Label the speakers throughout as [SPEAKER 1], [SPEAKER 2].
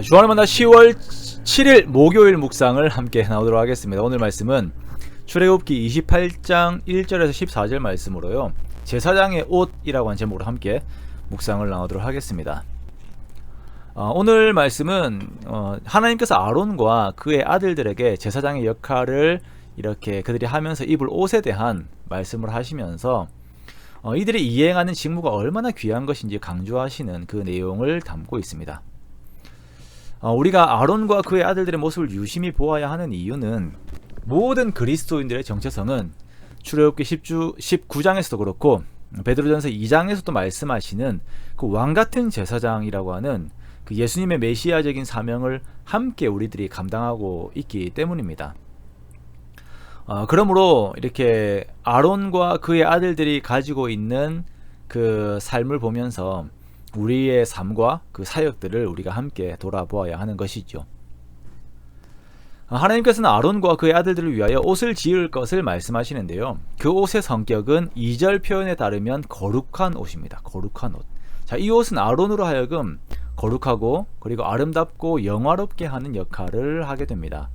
[SPEAKER 1] 주안의 만나 10월 7일 목요일 묵상을 함께 나오도록 하겠습니다. 오늘 말씀은 출애굽기 28장 1절에서 14절 말씀으로요, 제사장의 옷이라고 하는 제목으로 함께 묵상을 나오도록 하겠습니다. 오늘 말씀은 하나님께서 아론과 그의 아들들에게 제사장의 역할을 이렇게 그들이 하면서 입을 옷에 대한 말씀을 하시면서 이들이 이행하는 직무가 얼마나 귀한 것인지 강조하시는 그 내용을 담고 있습니다. 우리가 아론과 그의 아들들의 모습을 유심히 보아야 하는 이유는, 모든 그리스도인들의 정체성은 출애굽기 19장에서도 그렇고 베드로전서 2장에서도 말씀하시는 그 왕같은 제사장이라고 하는 그 예수님의 메시아적인 사명을 함께 우리들이 감당하고 있기 때문입니다. 그러므로 이렇게 아론과 그의 아들들이 가지고 있는 그 삶을 보면서 우리의 삶과 그 사역들을 우리가 함께 돌아보아야 하는 것이죠. 하나님께서는 아론과 그의 아들들을 위하여 옷을 지을 것을 말씀하시는데요, 그 옷의 성격은 2절 표현에 따르면 거룩한 옷입니다. 거룩한 옷. 자, 이 옷은 아론으로 하여금 거룩하고 그리고 아름답고 영화롭게 하는 역할을 하게 됩니다.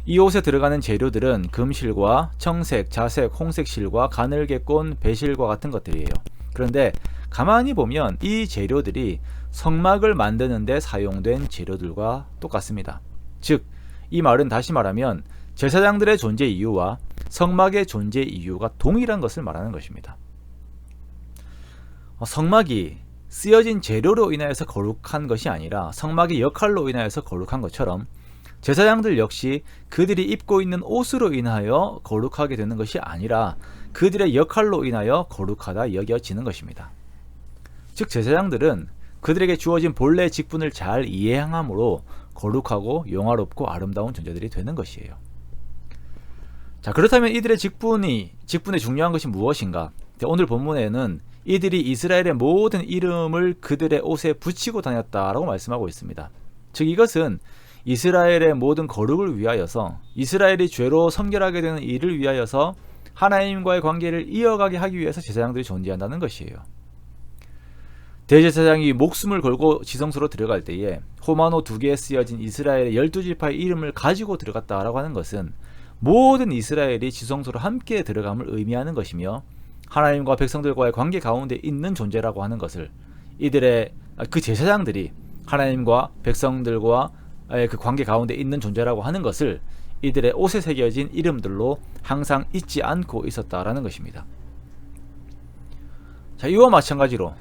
[SPEAKER 1] 이 옷에 들어가는 재료들은 금실과 청색, 자색, 홍색 실과 가늘게 꼰 배실과 같은 것들이에요. 그런데 가만히 보면 이 재료들이 성막을 만드는 데 사용된 재료들과 똑같습니다. 즉, 이 말은 다시 말하면 제사장들의 존재 이유와 성막의 존재 이유가 동일한 것을 말하는 것입니다. 성막이 쓰여진 재료로 인하여서 거룩한 것이 아니라 성막의 역할로 인하여서 거룩한 것처럼, 제사장들 역시 그들이 입고 있는 옷으로 인하여 거룩하게 되는 것이 아니라 그들의 역할로 인하여 거룩하다 여겨지는 것입니다. 즉, 제사장들은 그들에게 주어진 본래 직분을 잘 이행함으로 거룩하고 영화롭고 아름다운 존재들이 되는 것이에요. 자, 그렇다면 이들의 직분의 중요한 것이 무엇인가? 오늘 본문에는 이들이 이스라엘의 모든 이름을 그들의 옷에 붙이고 다녔다라고 말씀하고 있습니다. 즉, 이것은 이스라엘의 모든 거룩을 위하여서, 이스라엘이 죄로 성결하게 되는 일을 위하여서 하나님과의 관계를 이어가게 하기 위해서 제사장들이 존재한다는 것이에요. 대제사장이 목숨을 걸고 지성소로 들어갈 때에 호마노 2개에 쓰여진 이스라엘의 12지파의 이름을 가지고 들어갔다라고 하는 것은 모든 이스라엘이 지성소로 함께 들어감을 의미하는 것이며, 하나님과 백성들과의 관계 가운데 있는 존재라고 하는 것을, 이들의 그 제사장들이 하나님과 백성들과 그 관계 가운데 있는 존재라고 하는 것을 이들의 옷에 새겨진 이름들로 항상 잊지 않고 있었다라는 것입니다. 자, 이와 마찬가지로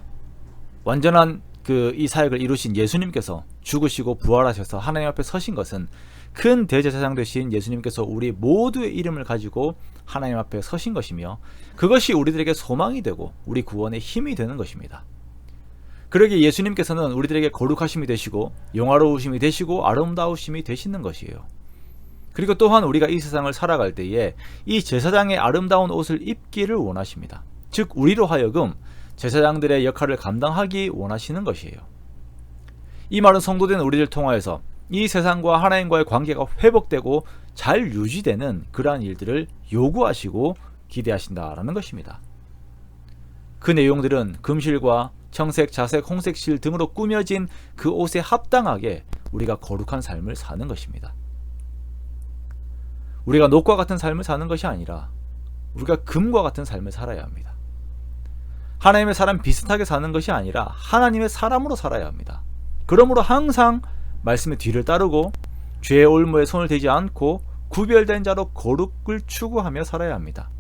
[SPEAKER 1] 완전한 이 사역을 이루신 예수님께서 죽으시고 부활하셔서 하나님 앞에 서신 것은, 큰 대제사장 되신 예수님께서 우리 모두의 이름을 가지고 하나님 앞에 서신 것이며, 그것이 우리들에게 소망이 되고 우리 구원의 힘이 되는 것입니다. 그러기에 예수님께서는 우리들에게 거룩하심이 되시고 영화로우심이 되시고 아름다우심이 되시는 것이에요. 그리고 또한 우리가 이 세상을 살아갈 때에 이 제사장의 아름다운 옷을 입기를 원하십니다. 즉, 우리로 하여금 제사장들의 역할을 감당하기 원하시는 것이에요. 이 말은 성도된 우리를 통하여서 이 세상과 하나님과의 관계가 회복되고 잘 유지되는 그러한 일들을 요구하시고 기대하신다라는 것입니다. 그 내용들은 금실과 청색, 자색, 홍색 실 등으로 꾸며진 그 옷에 합당하게 우리가 거룩한 삶을 사는 것입니다. 우리가 녹과 같은 삶을 사는 것이 아니라 우리가 금과 같은 삶을 살아야 합니다. 하나님의 사람 비슷하게 사는 것이 아니라 하나님의 사람으로 살아야 합니다. 그러므로 항상 말씀의 뒤를 따르고 죄의 올무에 손을 대지 않고 구별된 자로 거룩을 추구하며 살아야 합니다.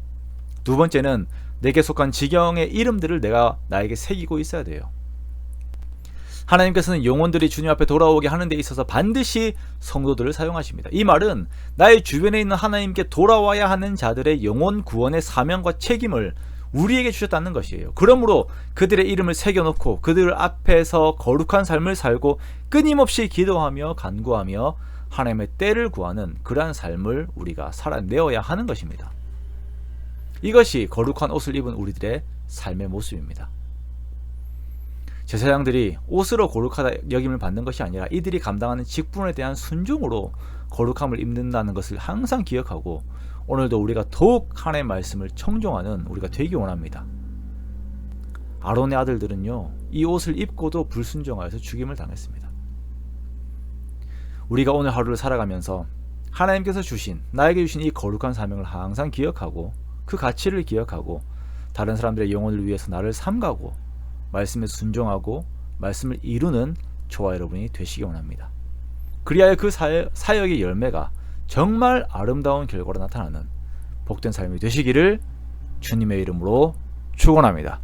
[SPEAKER 1] 두 번째는 내게 속한 지경의 이름들을 내가 나에게 새기고 있어야 돼요. 하나님께서는 영혼들이 주님 앞에 돌아오게 하는 데 있어서 반드시 성도들을 사용하십니다. 이 말은 나의 주변에 있는 하나님께 돌아와야 하는 자들의 영혼 구원의 사명과 책임을 우리에게 주셨다는 것이에요. 그러므로 그들의 이름을 새겨놓고 그들 앞에서 거룩한 삶을 살고 끊임없이 기도하며 간구하며 하나님의 때를 구하는 그러한 삶을 우리가 살아내어야 하는 것입니다. 이것이 거룩한 옷을 입은 우리들의 삶의 모습입니다. 제사장들이 옷으로 거룩하다 여김을 받는 것이 아니라 이들이 감당하는 직분에 대한 순종으로 거룩함을 입는다는 것을 항상 기억하고, 오늘도 우리가 더욱 하나님의 말씀을 청종하는 우리가 되기 원합니다. 아론의 아들들은요, 이 옷을 입고도 불순종하여서 죽임을 당했습니다. 우리가 오늘 하루를 살아가면서 하나님께서 주신, 나에게 주신 이 거룩한 사명을 항상 기억하고 그 가치를 기억하고 다른 사람들의 영혼을 위해서 나를 삼가고 말씀에 순종하고 말씀을 이루는 저와 여러분이 되시기 원합니다. 그리하여 그 사역의 열매가 정말 아름다운 결과로 나타나는 복된 삶이 되시기를 주님의 이름으로 축원합니다.